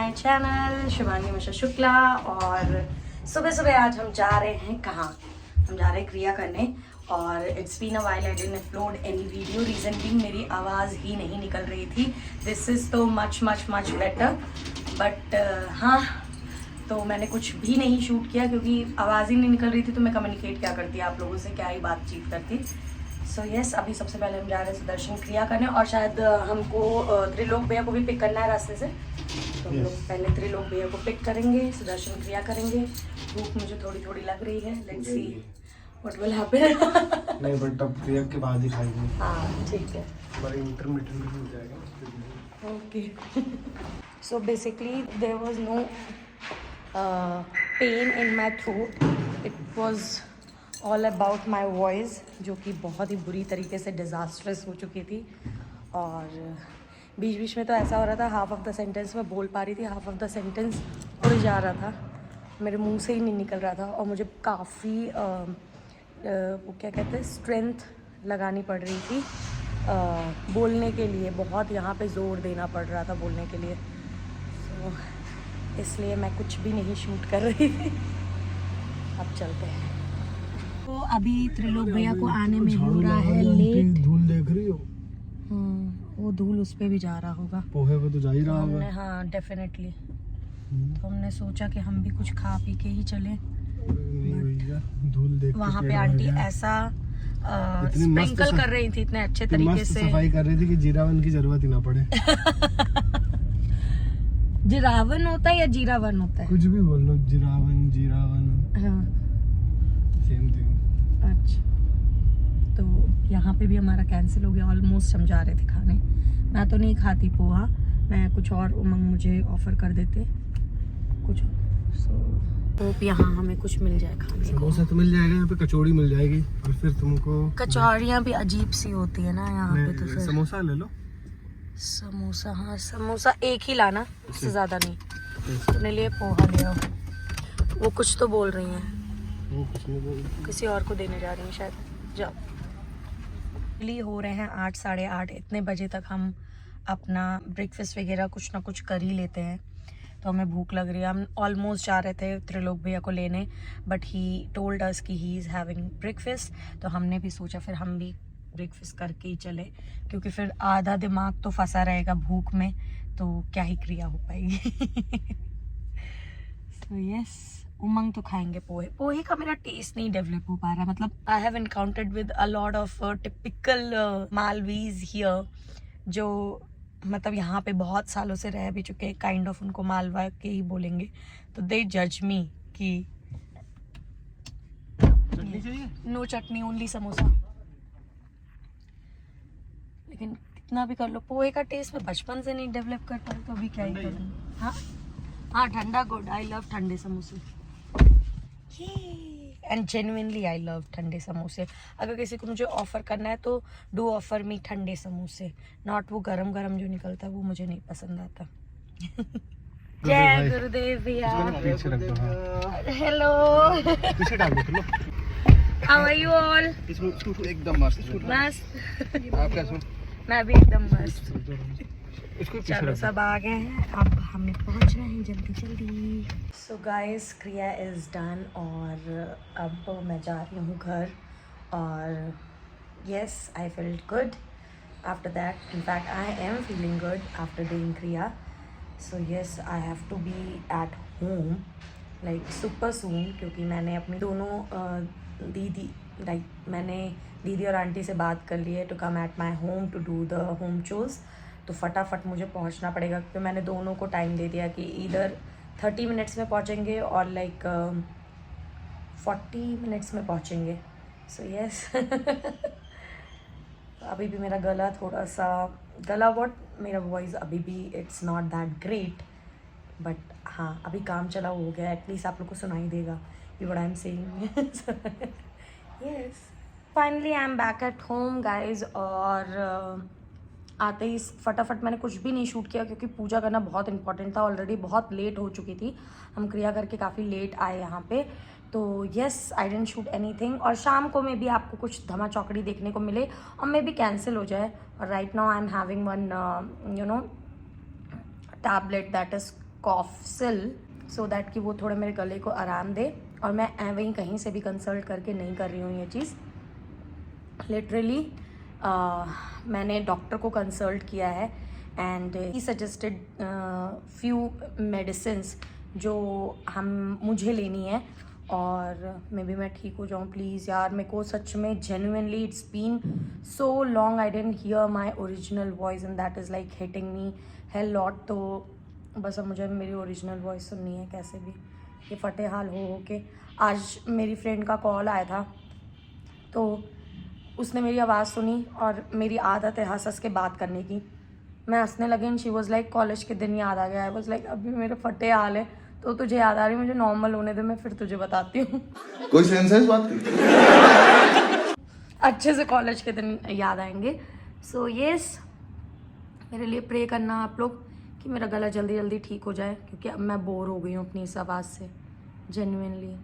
My channel Shubhangi Mishra Shukla. और सुबह सुबह आज हम जा रहे हैं कहाँ? हम जा रहे हैं क्रिया करने। और it's been a while I didn't upload any video, reason being मेरी आवाज़ ही नहीं निकल रही थी। This is too much much much better, but हाँ, तो मैंने कुछ भी नहीं शूट किया क्योंकि आवाज़ ही नहीं निकल रही थी, तो मैं कम्युनिकेट क्या करती आप लोगों से, क्या ही बातचीत करती। सो यस, अभी सबसे पहले हम जा रहे हैं सुदर्शन क्रिया करने, और शायद हमको त्रिलोक भैया को भी पिक करना है रास्ते से, तो हम लोग पहले त्रिलोक भैया को पिक करेंगे, सुदर्शन क्रिया करेंगे। भूख मुझे थोड़ी थोड़ी लग रही है, let's see what will happen. नहीं बट अब क्रिया के बाद ही खाएंगे। हाँ ठीक है, पर इंटरमिटेंट भी हो जाएगा। Okay. So basically there was no pain in my throat, it was all about my voice, जो कि बहुत ही बुरी तरीके से डिज़ास्ट्रस हो चुकी थी। और बीच बीच में तो ऐसा हो रहा था, हाफ ऑफ द सेंटेंस मैं बोल पा रही थी, हाफ ऑफ द सेंटेंस उड़ जा रहा था, मेरे मुंह से ही नहीं निकल रहा था। और मुझे काफ़ी वो क्या कहते हैं, स्ट्रेंथ लगानी पड़ रही थी बोलने के लिए, बहुत यहाँ पे ज़ोर देना पड़ रहा था बोलने के लिए। सो इसलिए मैं कुछ भी नहीं शूट कर रही थी। अब चलते हैं। तो अभी त्रिलोक भैया को आने में हो रहा है लेट। धूल देख रही हो? वो धूल उस पे भी जा रहा होगा, पोहे पे तो जा ही रहा हमने, होगा। हाँ डेफिनेटली। तो हमने सोचा कि हम भी कुछ खा पी के ही चले। नहीं भैया, धूल देख के वहाँ पे पेट भर आंटी गया। ऐसा इतनी मस्त स्प्रिंकल कर रही थी इतने अच्छे तरीके मस्त से, सफाई कर रही थी कि जीरावन की जरूरत ही ना पड़े। जिरावन होता है या जीरावन होता है? कुछ भी बोल लो, जीरावन हाँ सेम थिंग। अच्छा, तो यहाँ पे भी हमारा कैंसिल हो गया ऑलमोस्ट। हम जा रहे थे खाने, मैं तो नहीं खाती पोहा, मैं कुछ और उमंग मुझे ऑफर कर देते कुछ। सो होप यहाँ हमें कुछ मिल जाए खाने को। समोसा तो मिल जाएगा, यहाँ पे कचौड़ी मिल जाएगी, और फिर तुमको कचौड़ियाँ भी अजीब सी होती है ना यहाँ पे, तो फिर समोसा ले लो। समोसा, हाँ समोसा एक ही लाना, उससे ज़्यादा नहीं। अपने लिए पोहा ले आओ। वो कुछ तो बोल रही हैं, वो कुछ नहीं बोल। किसी और को देने जा रही हैं शायद। जाओ। लिए हो रहे हैं 8 साढ़े 8, इतने बजे तक हम अपना ब्रेकफास्ट वगैरह कुछ ना कुछ कर ही लेते हैं, तो हमें भूख लग रही है। हम ऑलमोस्ट जा रहे थे त्रिलोक भैया को लेने, बट ही टोल्ड अस कि ही इज़ हैविंग ब्रेकफास्ट, तो हमने भी सोचा फिर हम भी ब्रेकफास्ट करके ही चले, क्योंकि फिर आधा दिमाग तो फंसा रहेगा भूख में, तो क्या ही क्रिया हो पाएगी। सो यस, उमंग तो खाएंगे पोहे। पोहे का मेरा टेस्ट नहीं डेवलप हो पा रहा, मतलब I have encountered with a lot of typical Maldives here, जो मतलब यहाँ पे बहुत सालों से रह भी चुके हैं, काइंड ऑफ उनको मालवा के ही बोलेंगे, तो दे जज मी कि नो चटनी ओनली समोसा। लेकिन कितना भी कर लो, पोहे का टेस्ट मैं बचपन से नहीं डेवलप कर पाई, तो अभी क्या ही करूँ। हाँ हाँ, ठंडा गुड, आई लव ठंडे समोसे, एंड जेन्युइनली आई लव ठंडे समोसे। अगर किसी को मुझे ऑफर करना है तो डू ऑफर मी ठंडे समोसे, नॉट वो गरम गरम जो निकलता है, वो मुझे नहीं पसंद आता। जय गुरुदेव भैया। हेलो, पीछे डाल दो। How are you all? एकदम मस्त मस्त, आप कैसे? मैं भी एकदम मस्त। इसको चलो सब आ गए हैं, अब हमें पहुंचना है जल्दी जल्दी। So guys, kriya is done, और अब मैं जा रही हूँ घर। और yes, I feeled good after that, in fact I am feeling good after doing kriya. So yes, I have to be at home like super soon, क्योंकि मैंने अपनी दोनों मैंने दीदी और आंटी से बात कर ली है to come at my home to do the home chores. तो फटाफट मुझे पहुंचना पड़ेगा, क्योंकि मैंने दोनों को टाइम दे दिया कि इधर 30 मिनट्स में पहुंचेंगे और लाइक 40 मिनट्स में पहुंचेंगे। सो यस, अभी भी मेरा गला थोड़ा सा मेरा वॉइस अभी भी it's not that great, but हाँ अभी काम चला हो गया, एटलीस्ट आप लोग को सुनाई देगा कि what I am saying. Yes, finally I am back at home guys. और आते ही फटाफट मैंने कुछ भी नहीं शूट किया, क्योंकि पूजा करना बहुत इंपॉर्टेंट था, ऑलरेडी बहुत लेट हो चुकी थी, हम क्रिया करके काफ़ी लेट आए यहाँ पे। तो येस, आई डेंट शूट एनीथिंग। और शाम को मे भी आपको कुछ धमा चौकड़ी देखने को मिले और मे भी कैंसिल हो जाए। और right now I am having one tablet that is Cofsils so that कि वो थोड़ा मेरे गले को आराम दे। और मैं वहीं कहीं से भी कंसल्ट करके नहीं कर रही हूँ ये चीज़, लिटरली मैंने डॉक्टर को कंसल्ट किया है and he suggested few medicines जो मुझे लेनी है और मे बी मैं ठीक हो जाऊँ प्लीज़ यार। मेरे को सच में genuinely it's been so long I didn't hear my original voice and that is like hitting me hell lot. तो बस अब मुझे मेरी ओरिजिनल वॉइस सुननी है कैसे भी, ये फटे हाल हो के। आज मेरी फ्रेंड का कॉल आया था तो उसने मेरी आवाज़ सुनी और मेरी आदत है हंस हंस के बात करने की, मैं हंसने लगी and she was like college के दिन याद आ गया। आई वाज लाइक अभी मेरे फटे हाल है तो तुझे याद आ रही, मुझे नॉर्मल होने दे, मैं फिर तुझे बताती हूँ। कोई सेंस है इस बात की? अच्छे से कॉलेज के दिन याद आएंगे। सो येस, मेरे लिए प्रे करना आप लोग कि मेरा गला जल्दी जल्दी ठीक हो जाए, क्योंकि अब मैं बोर हो गई हूँ अपनी इस आवाज़ से जेन्युइनली।